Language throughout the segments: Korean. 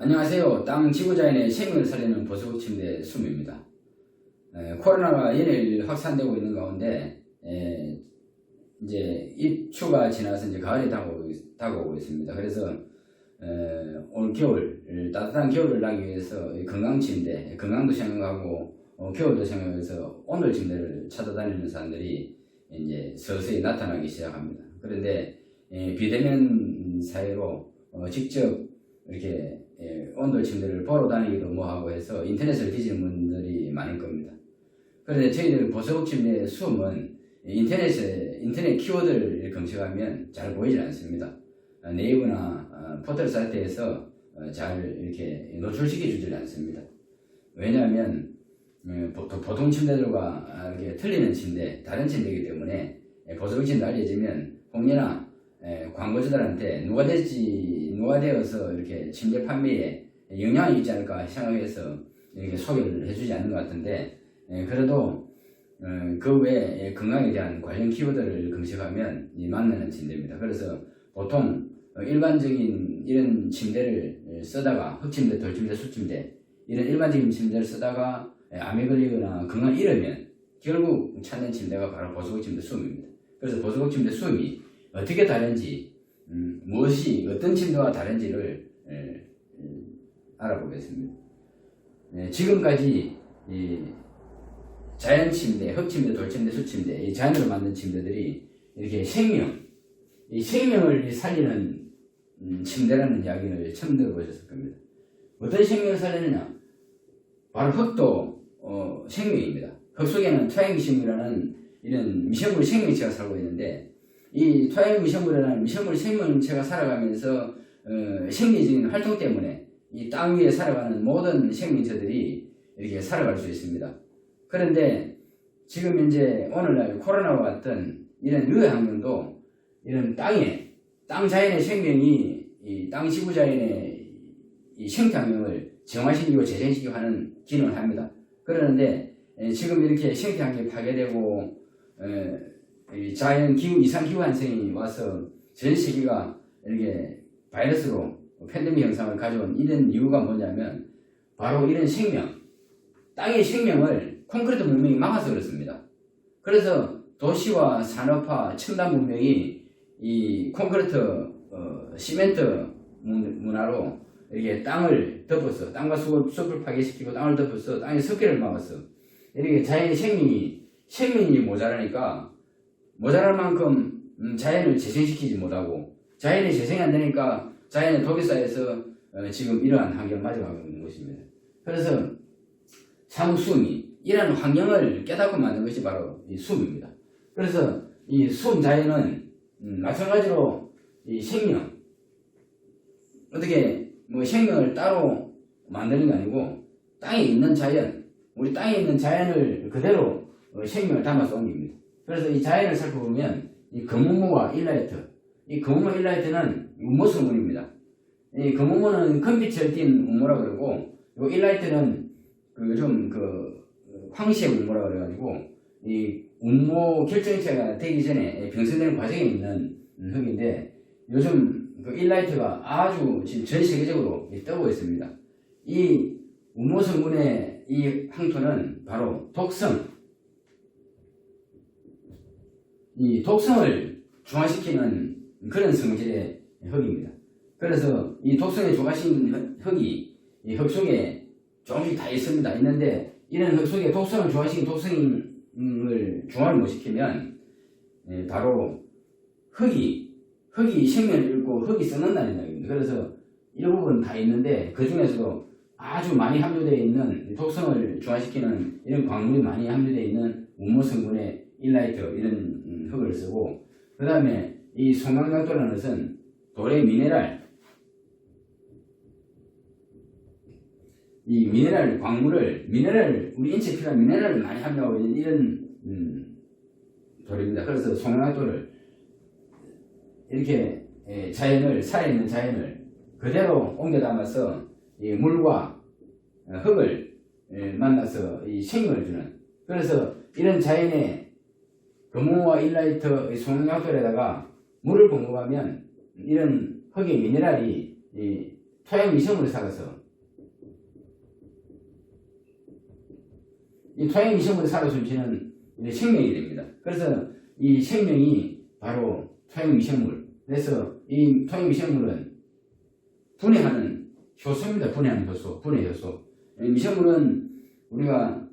안녕하세요. 땅 지구자연의 생명을 살리는 보석 침대 숨입니다. 코로나가 연일 확산되고 있는 가운데 이제 입추가 지나서 이제 가을이 다가오고 있습니다. 그래서 올 겨울 따뜻한 겨울을 나기 위해서 건강 침대, 건강도 생각하고 겨울도 생각해서 온돌 침대를 찾아다니는 사람들이 이제 서서히 나타나기 시작합니다. 그런데 비대면 사이로 직접 이렇게 온돌 침대를 보러 다니기도 뭐하고 해서 인터넷을 뒤지는 분들이 많을 겁니다. 그런데 저희들 보석 침대의 수음은 인터넷 키워드를 검색하면 잘 보이질 않습니다. 네이버나 포털 사이트에서 잘 이렇게 노출시켜 주질 않습니다. 왜냐하면 보통 침대들과 이렇게 틀리는 침대, 다른 침대이기 때문에 보석 침대 알려지면 혹여나 광고주들한테 누가 되어서 이렇게 침대 판매에 영향이 있지 않을까 생각해서 이렇게 소개를 해주지 않는 것 같은데, 그래도 그 외에 건강에 대한 관련 키워드를 검색하면 만나는 침대입니다. 그래서 보통 일반적인 이런 침대를 쓰다가 흙침대, 돌침대, 숯침대 이런 일반적인 침대를 쓰다가 암에 걸리거나 건강 잃으면 결국 찾는 침대가 바로 보석 침대 수음입니다. 그래서 보석 침대 수음이 어떻게 다른지, 무엇이 어떤 침대와 다른지를 알아보겠습니다. 지금까지 이 자연 침대, 흙침대, 돌침대, 숯침대, 이 자연으로 만든 침대들이 이렇게 이 생명을 살리는 침대라는 이야기를 처음 들어보셨을 겁니다. 어떤 생명을 살리느냐? 바로 흙도 생명입니다. 흙 속에는 토양미생물이라는 이런 미생물 생명체가 살고 있는데, 이 토양미생물이라는 미생물 생명체가 살아가면서 생리적인 활동 때문에 이 땅 위에 살아가는 모든 생명체들이 이렇게 살아갈 수 있습니다. 그런데 지금 현재 오늘날 코로나와 같은 이런 유해 환경도 이런 땅 자연의 생명이 이 땅 지구 자연의 이 생태 환경을 정화시키고 재생시키고 하는 기능을 합니다. 그러는데 지금 이렇게 생태 환경이 파괴되고 자연 기후 이상 기후 현상이 와서 전 세계가 이렇게 바이러스로 팬데믹 현상을 가져온 이런 이유가 뭐냐면 바로 이런 땅의 생명을 콘크리트 문명이 막아서 그렇습니다. 그래서 도시와 산업화, 첨단 문명이 이 콘크리트, 시멘트 문화로 이렇게 땅을 덮어서, 땅과 숲을 파괴시키고 땅을 덮어서 땅의 습기를 막아서 이렇게 자연의 생명이 모자랄 만큼 자연을 재생시키지 못하고, 자연이 재생이 안 되니까 자연의 독이 쌓여서 지금 이러한 환경을 맞이하고 있는 것입니다. 그래서 사무수음이 이러한 환경을 깨닫고 만든 것이 바로 이 수음입니다. 그래서 이 수음 자연은 마찬가지로 이 생명, 어떻게 생명을 따로 만드는 게 아니고 땅에 있는 자연, 우리 땅에 있는 자연을 그대로 생명을 담아서 옮깁니다. 그래서 이 자연을 살펴보면 이 거무무와 이 거무무 일라이트는 운모성분입니다. 이 거무무는 금빛을 띤 운모라 그러고, 이 일라이트는 요즘 황시의 운모라 그래가지고 이 운모 결정체가 되기 전에 병성되는 과정에 있는 흙인데, 요즘 일라이트가 아주 지금 전 세계적으로 뜨고 있습니다. 이 운모 성분의 이 황토는 바로 이 독성을 중화시키는 그런 성질의 흙입니다. 그래서 이 독성에 중화시킨 흙이 이 흙 속에 조금씩 다 있는데, 이런 흙 속에 독성을 중화시킨 독성을 중화를 못 시키면 바로 흙이 생명을 잃고 흙이 썩는다는 이야기입니다. 그래서 일부분 다 있는데 그 중에서도 아주 많이 함유되어 있는 독성을 중화시키는 이런 광물이 많이 함유되어 있는 운모 성분의 일라이트 이런 흙을 쓰고, 그 다음에 이 송강장도라는 것은 돌의 광물을 우리 인체에 필요한 미네랄을 많이 함유하고 있는 이런 돌입니다. 그래서 송강장도를 이렇게 살아있는 자연을 그대로 옮겨 담아서 이 물과 흙을 만나서 이 생명을 주는, 그래서 이런 자연의 거무와 일라이트 송강장도에다가 물을 공급하면 이런 흙의 미네랄이 토양 미생물에 살아서 이 토양 미생물에 살아 숨쉬는 생명이 됩니다. 그래서 이 생명이 바로 토양 미생물. 그래서 이 토양 미생물은 분해하는 효소입니다. 분해하는 효소, 분해 효소. 미생물은 우리가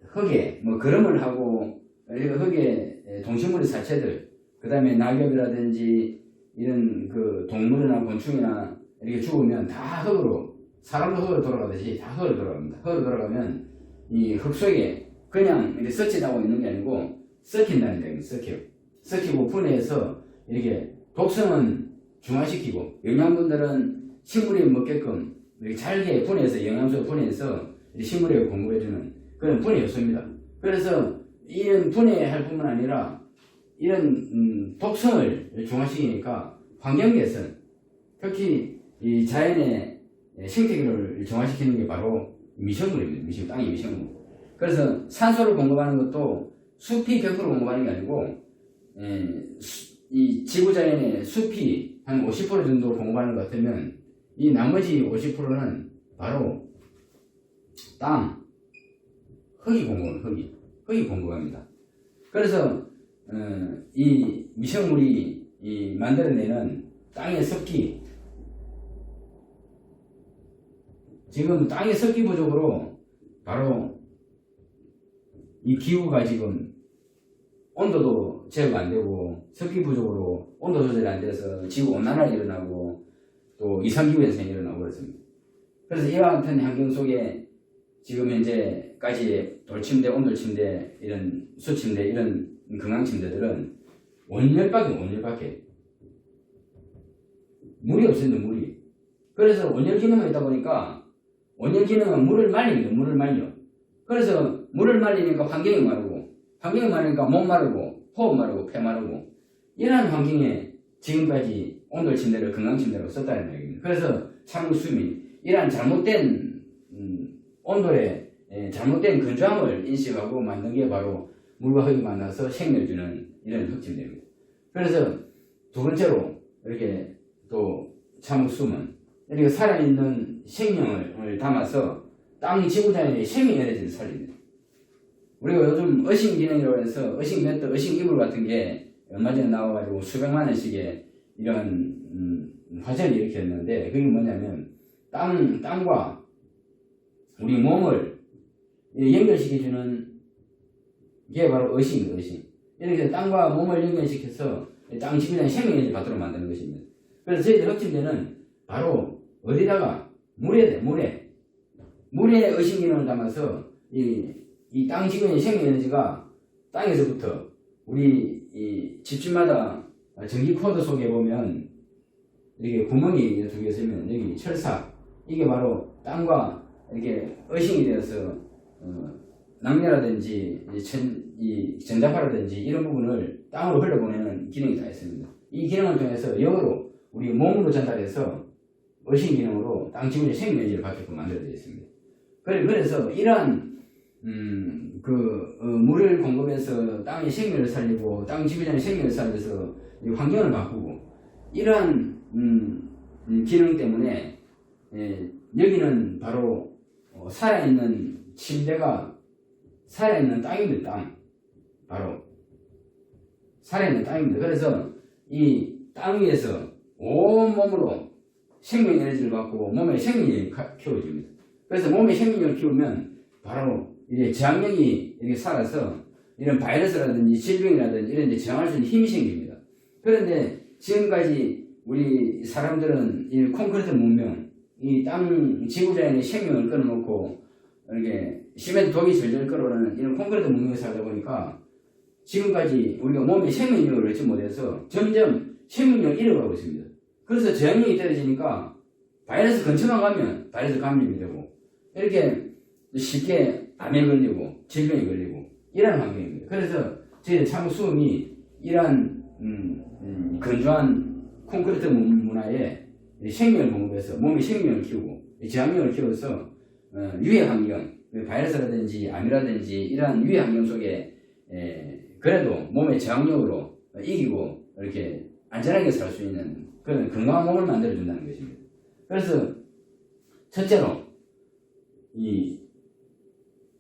흙에 뭐 거름을 하고 흙에 동식물의 사체들, 그 다음에 낙엽이라든지 이런 그 동물이나 곤충이나 이렇게 죽으면 다 흙으로, 사람도 흙으로 돌아가듯이 다 흙으로 돌아갑니다. 흙으로 돌아가면 이 흙 속에 그냥 이렇게 썩지다고 있는 게 아니고 썩힌다는 얘기입니다. 썩히고 분해해서 이렇게 독성은 중화시키고 영양분들은 식물이 먹게끔 이렇게 잘게 분해해서 영양소 분해해서 식물에게 공급해주는 그런 분해 요소입니다. 그래서 이런 분해할 뿐만 아니라 이런 독성을 중화시키니까 환경 개선, 특히 이 자연의 생태계를 정화시키는 게 바로 미생물입니다. 땅의 미생물. 그래서 산소를 공급하는 것도 숲이 100% 공급하는 게 아니고 이 지구자연의 숲이 한 50% 정도 공급하는 것 같으면 이 나머지 50%는 바로 땅, 흙이 공급합니다. 그래서 이 미생물이 만들어내는 땅의 습기, 지금 땅의 습기 부족으로 바로 이 기후가 지금 온도도 제어가 안 되고 습기 부족으로 온도 조절이 안 돼서 지구 온난화가 일어나고 또 이상기후 현상이 일어나고 그렇습니다. 그래서 이와 같은 환경 속에 지금 현재까지 돌침대, 온돌침대, 이런 수침대, 이런 건강침대들은 온열밖에 물이 없습니다. 물이. 그래서 온열 기능이 있다 보니까 온열 기능은 물을 말립니다. 물을 말려. 그래서 물을 말리니까 환경이 마르고, 환경이 마르니까 몸 마르고, 호흡 마르고, 폐 마르고, 이러한 환경에 지금까지 온돌침대를 건강침대로 썼다는 얘기입니다. 그래서 참을수미, 이러한 잘못된 온돌의 잘못된 건조함을 인식하고 만든 게 바로 물과 흙이 만나서 생명을 주는 이런 흙침대입니다. 그래서 두 번째로 이렇게 또 참을수는 이렇게 살아있는 생명을 담아서 땅 지구자연의 생명 에너지를 살립니다. 우리가 요즘 어싱기능이라고 해서 어싱매트, 어싱이불 같은 게 얼마 전에 나와가지고 수백만 원씩의 이런 화제를 일으켰는데 그게 뭐냐면 땅과 우리 몸을 연결시켜주는 게 바로 어싱입니다. 어싱. 이렇게 땅과 몸을 연결시켜서 땅 지구자연의 생명 에너지를 받도록 만드는 것입니다. 그래서 저희들 흙침대는 바로 어디다가 물에 어싱 기능을 담아서 이 땅 지구의 생명 에너지가 땅에서부터 우리 이 집집마다 전기 코드 속에 보면 이렇게 구멍이 두 개 있으면 여기 철사, 이게 바로 땅과 이렇게 어싱이 되어서 낙뢰라든지 전자파라든지 이런 부분을 땅으로 흘려보내는 기능이 다 있습니다. 이 기능을 통해서 영으로 우리 몸으로 전달해서 어싱 기능으로 땅 지구의 생명 에너지를 받게끔 만들어져 있습니다. 그래서 이러한 물을 공급해서 땅의 생명을 살리고 땅 지구자의 생명을 살려서 이 환경을 바꾸고 이러한 기능 때문에 여기는 바로 살아있는 침대가 살아있는 땅입니다. 땅. 바로 살아있는 땅입니다. 그래서 이 땅 위에서 온몸으로 생명 에너지를 받고 몸에 생명력이 키워집니다. 그래서 몸에 생명력을 키우면 바로 이제 저항력이 이렇게 살아서 이런 바이러스라든지 질병이라든지 이런 데 저항할 수 있는 힘이 생깁니다. 그런데 지금까지 우리 사람들은 이 콘크리트 문명, 이 땅 지구자연의 생명을 끊어놓고 이렇게 시멘트 독이 절절 끓어오르는 이런 콘크리트 문명에 살다 보니까 지금까지 우리가 몸에 생명력을 얻지 못해서 점점 생명력을 잃어가고 있습니다. 그래서 저항력이 떨어지니까 바이러스 근처만 가면 바이러스 감염이 되고 이렇게 쉽게 암에 걸리고 질병에 걸리고 이런 환경입니다. 그래서 저희 참수음이 이러한 건조한 콘크리트 문화에 생명을 공급해서 몸의 생명을 키우고 저항력을 키워서 유해 환경, 바이러스라든지 암이라든지 이러한 유해 환경 속에 그래도 몸의 저항력으로 이기고 이렇게 안전하게 살 수 있는 그런 건강한 몸을 만들어준다는 것입니다. 그래서 첫째로 이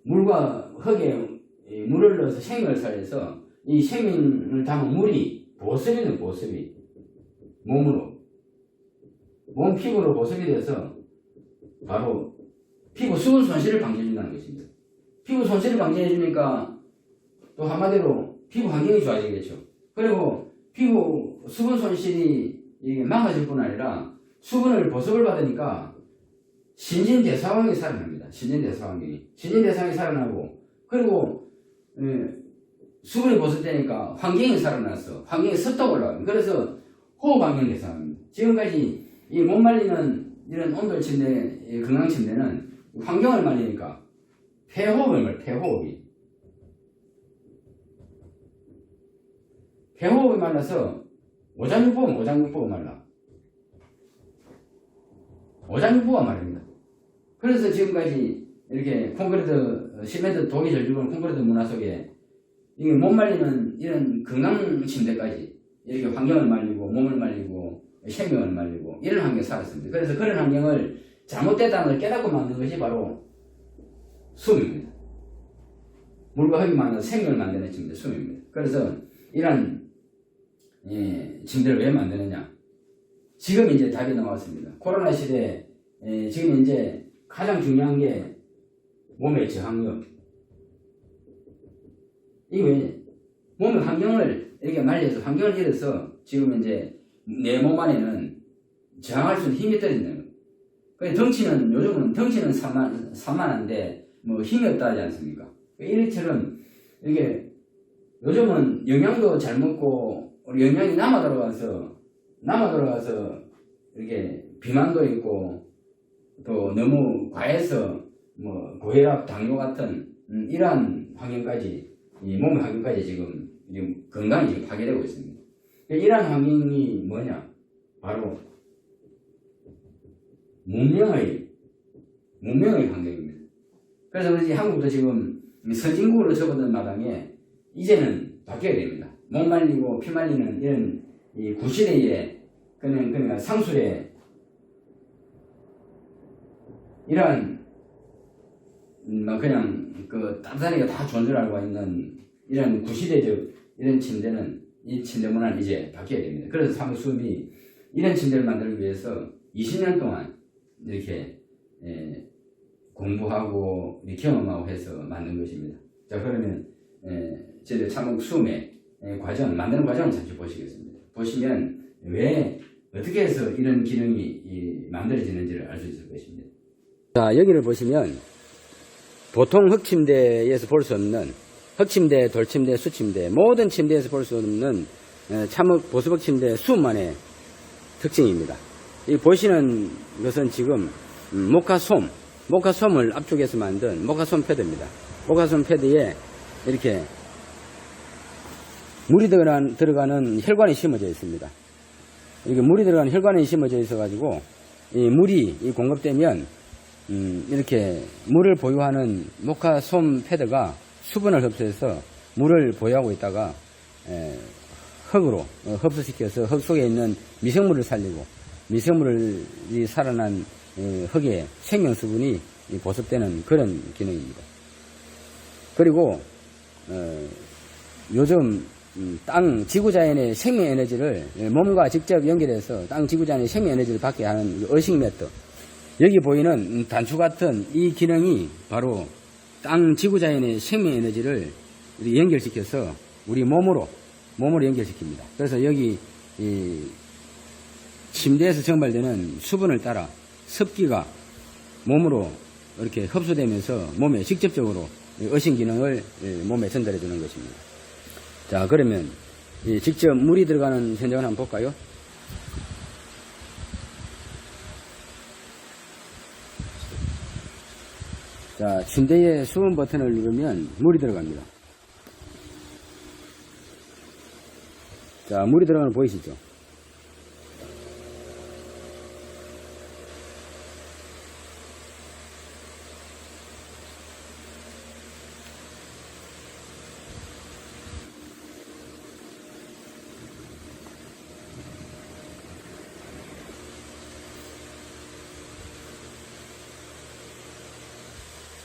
물과 흙에 물을 넣어서 생명을 살려서 이 생명을 담은 물이 보습이는 보습이 몸으로 몸 피부로 보습이 돼서 바로 피부 수분 손실을 방지해준다는 것입니다. 피부 손실을 방지해주니까 또 한마디로 피부 환경이 좋아지겠죠. 그리고 피부 수분 손실이 이게 막아질 뿐 아니라 수분을 보습을 받으니까 신진대사환경이 살아납니다. 신진대사환경이 살아나고 그리고 수분이 보습되니까 환경이 살아나서 환경이 습도가 올라가요. 그래서 호흡 환경 개선합니다. 지금까지 이 못 말리는 이런 온돌 침대, 건강 침대는 환경을 말리니까 폐호흡이 말라서 오장육부가 말라. 오장육부가 말입니다. 그래서 지금까지 이렇게 콘크리트, 시멘트, 독이 절죽은 콘크리트 문화 속에 이게 못 말리는 이런 건강 침대까지 이렇게 환경을 말리고 몸을 말리고 생명을 말리고 이런 환경에 살았습니다. 그래서 그런 환경을 잘못됐다는 걸 깨닫고 만든 것이 바로 숨입니다. 물과 흙이 만나서 생명을 만드는 침대 숨입니다. 그래서 이런 침대를 왜 만드느냐? 지금 이제 답이 나왔습니다. 코로나 시대에 지금 이제 가장 중요한 게 몸의 저항력. 이게 왜 몸의 환경을 이렇게 말려서 환경을 잃어서 지금 이제 내 몸 안에는 저항할 수 있는 힘이 떨어지는 거예요. 덩치는 요즘은 덩치는 산만한데 뭐 힘이 없다 하지 않습니까? 이처럼 이게 요즘은 영양도 잘 먹고 영양이 남아 들어가서 이렇게 비만도 있고 또 너무 과해서 뭐 고혈압, 당뇨 같은 이러한 환경까지 이 몸의 환경까지 지금 건강이 지금 파괴되고 있습니다. 이러한 환경이 뭐냐? 바로 문명의 환경입니다. 그래서 우리 한국도 지금 선진국으로 접어든 마당에 이제는 바뀌어야 됩니다. 몸 말리고 피 말리는 이런 이 구시대에 그냥 상술에 이러한 그냥 그 따뜻하게 다 좋은 줄 알고 있는 이런 구시대적 이런 침대는 이 침대 문화는 이제 바뀌어야 됩니다. 그래서 사무수업이 이런 침대를 만들기 위해서 20년 동안 이렇게 공부하고 경험하고 해서 만든 것입니다. 자, 그러면 저희들 참목수업의 만드는 과정을 잠시 보시겠습니다. 보시면 왜 어떻게 해서 이런 기능이 만들어지는지를 알 수 있을 것입니다. 자, 여기를 보시면 보통 흙침대에서 볼 수 없는 흙침대, 돌침대, 수침대 모든 침대에서 볼 수 없는 참흙 보수벽 침대 수만의 특징입니다. 이 보시는 것은 지금 모카솜을 압축해서 만든 모카솜 패드입니다. 모카솜 패드에 이렇게 물이 들어가는 혈관이 심어져 있습니다. 이렇게 물이 들어가는 혈관이 심어져 있어 가지고 이 물이 공급되면 이렇게 물을 보유하는 모카솜 패드가 수분을 흡수해서 물을 보유하고 있다가 흙으로 흡수시켜서 흙 속에 있는 미생물을 살리고 미생물이 살아난 흙의 생명수분이 보습되는 그런 기능입니다. 그리고 요즘 땅 지구자연의 생명에너지를 몸과 직접 연결해서 땅 지구자연의 생명에너지를 받게 하는 어식 매트, 여기 보이는 단추 같은 이 기능이 바로 땅 지구자연의 생명에너지를 연결시켜서 우리 몸으로 연결시킵니다. 그래서 여기 이 침대에서 증발되는 수분을 따라 습기가 몸으로 이렇게 흡수되면서 몸에 직접적으로 어신 기능을 몸에 전달해 주는 것입니다. 자, 그러면 직접 물이 들어가는 현장을 한번 볼까요? 자, 침대의 수분 버튼을 누르면 물이 들어갑니다. 자, 물이 들어가는 거 보이시죠?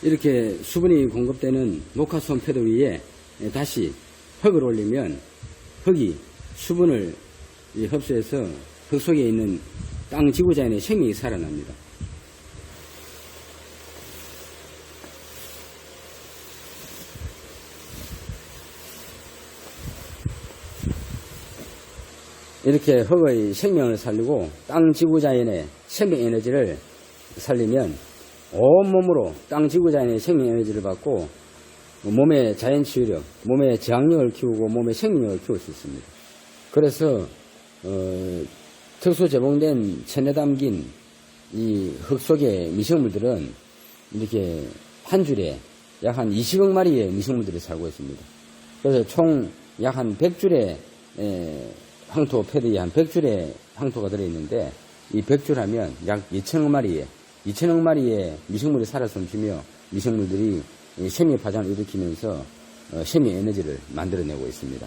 이렇게 수분이 공급되는 녹화수온 패드 위에 다시 흙을 올리면 흙이 수분을 흡수해서 흙 속에 있는 땅 지구자연의 생명이 살아납니다. 이렇게 흙의 생명을 살리고 땅 지구자연의 생명 에너지를 살리면 온몸으로 땅 지구자연의 생명 에너지를 받고 몸의 자연치유력, 몸의 저항력을 키우고 몸의 생명력을 키울 수 있습니다. 그래서 특수 제봉된 천에 담긴 이 흙 속의 미생물들은 이렇게 한 줄에 약 한 20억 마리의 미생물들이 살고 있습니다. 그래서 총 약 한 100줄의 황토 패드에 한 100줄의 황토가 들어있는데 이 100줄 하면 약 2천억 마리의 미생물이 살아 숨쉬며 미생물들이 생명 파장을 일으키면서 생명 에너지를 만들어내고 있습니다.